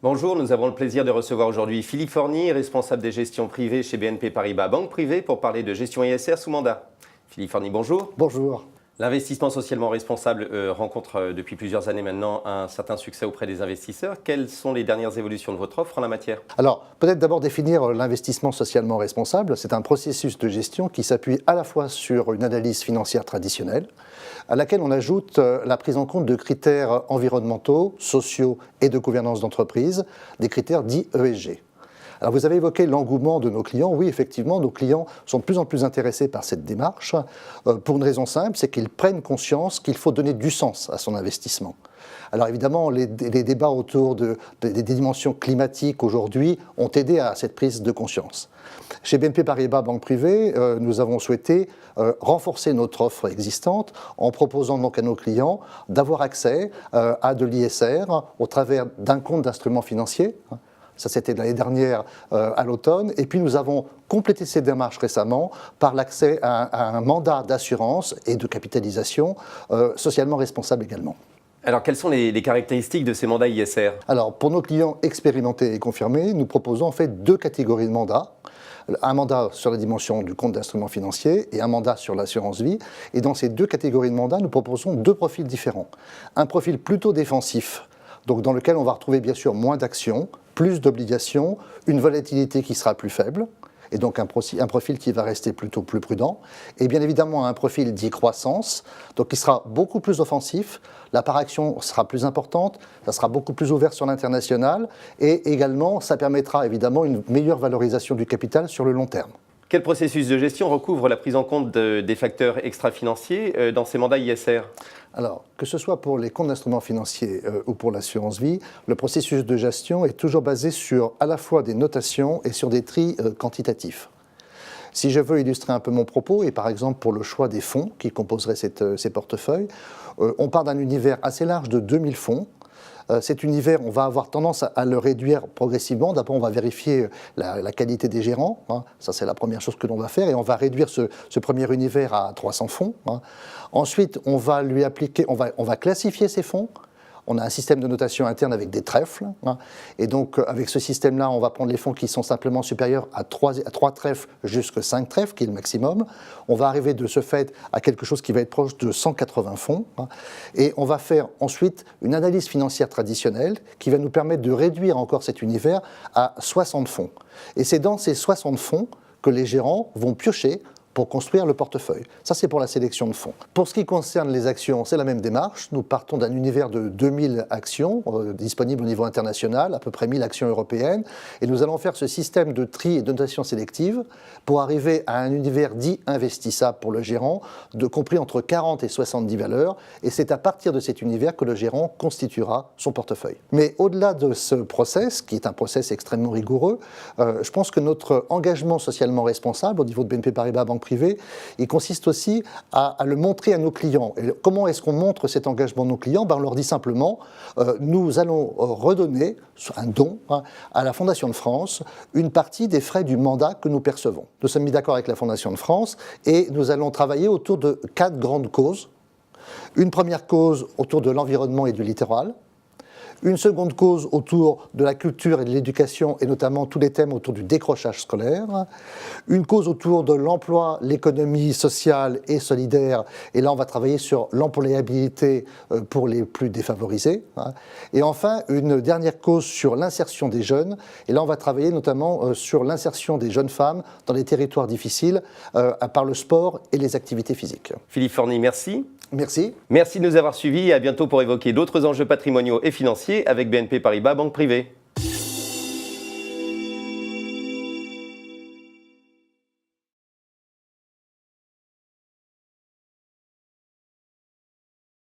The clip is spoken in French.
Bonjour, nous avons le plaisir de recevoir aujourd'hui Philippe Forny, responsable des gestions privées chez BNP Paribas Banque Privée, pour parler de gestion ISR sous mandat. Philippe Forny, bonjour. Bonjour. L'investissement socialement responsable rencontre depuis plusieurs années maintenant un certain succès auprès des investisseurs. Quelles sont les dernières évolutions de votre offre en la matière? Alors, peut-être d'abord définir l'investissement socialement responsable. C'est un processus de gestion qui s'appuie à la fois sur une analyse financière traditionnelle, à laquelle on ajoute la prise en compte de critères environnementaux, sociaux et de gouvernance d'entreprise, des critères dits ESG. Alors vous avez évoqué l'engouement de nos clients. Oui, effectivement, nos clients sont de plus en plus intéressés par cette démarche pour une raison simple, c'est qu'ils prennent conscience qu'il faut donner du sens à son investissement. Alors évidemment, les débats autour des dimensions climatiques aujourd'hui ont aidé à cette prise de conscience. Chez BNP Paribas Banque Privée, nous avons souhaité renforcer notre offre existante en proposant donc à nos clients d'avoir accès à de l'ISR au travers d'un compte d'instruments financiers. Ça, c'était l'année dernière à l'automne. Et puis, nous avons complété ces démarches récemment par l'accès à un mandat d'assurance et de capitalisation socialement responsable également. Alors, quelles sont les caractéristiques de ces mandats ISR? Alors, pour nos clients expérimentés et confirmés, nous proposons en fait deux catégories de mandats. Un mandat sur la dimension du compte d'instruments financiers et un mandat sur l'assurance vie. Et dans ces deux catégories de mandats, nous proposons deux profils différents. Un profil plutôt défensif, donc dans lequel on va retrouver bien sûr moins d'actions, plus d'obligations, une volatilité qui sera plus faible, et donc un profil qui va rester plutôt plus prudent, et bien évidemment un profil dit croissance, donc qui sera beaucoup plus offensif, la part action sera plus importante, ça sera beaucoup plus ouvert sur l'international, et également ça permettra évidemment une meilleure valorisation du capital sur le long terme. Quel processus de gestion recouvre la prise en compte des facteurs extra-financiers dans ces mandats ISR? Alors, que ce soit pour les comptes d'instruments financiers ou pour l'assurance vie, le processus de gestion est toujours basé sur à la fois des notations et sur des tris quantitatifs. Si je veux illustrer un peu mon propos, et par exemple pour le choix des fonds qui composeraient ces portefeuilles, on part d'un univers assez large de 2000 fonds. Cet univers, on va avoir tendance à le réduire progressivement. D'abord, on va vérifier la qualité des gérants. Ça, c'est la première chose que l'on va faire. Et on va réduire ce premier univers à 300 fonds. Ensuite, on va lui appliquer, on va classifier ces fonds. On a un système de notation interne avec des trèfles. Et donc, avec ce système-là, on va prendre les fonds qui sont simplement supérieurs à 3 trèfles jusqu'à 5 trèfles, qui est le maximum. On va arriver de ce fait à quelque chose qui va être proche de 180 fonds. Et on va faire ensuite une analyse financière traditionnelle qui va nous permettre de réduire encore cet univers à 60 fonds. Et c'est dans ces 60 fonds que les gérants vont piocher pour construire le portefeuille. Ça, c'est pour la sélection de fonds. Pour ce qui concerne les actions, c'est la même démarche. Nous partons d'un univers de 2000 actions disponibles au niveau international, à peu près 1000 actions européennes, et nous allons faire ce système de tri et de notation sélective pour arriver à un univers dit investissable pour le gérant, compris entre 40 et 70 valeurs, et c'est à partir de cet univers que le gérant constituera son portefeuille. Mais au-delà de ce process, qui est un process extrêmement rigoureux, je pense que notre engagement socialement responsable au niveau de BNP Paribas Banque Privée, il consiste aussi à le montrer à nos clients. Et comment est-ce qu'on montre cet engagement à nos clients? On leur dit simplement, nous allons redonner, un don, à la Fondation de France, une partie des frais du mandat que nous percevons. Nous sommes mis d'accord avec la Fondation de France et nous allons travailler autour de 4 grandes causes. Une première cause autour de l'environnement et du littoral. Une seconde cause autour de la culture et de l'éducation, et notamment tous les thèmes autour du décrochage scolaire. Une cause autour de l'emploi, l'économie sociale et solidaire, et là on va travailler sur l'employabilité pour les plus défavorisés. Et enfin, une dernière cause sur l'insertion des jeunes, et là on va travailler notamment sur l'insertion des jeunes femmes dans les territoires difficiles par le sport et les activités physiques. Philippe Forny, merci. Merci. Merci de nous avoir suivis et à bientôt pour évoquer d'autres enjeux patrimoniaux et financiers avec BNP Paribas Banque Privée.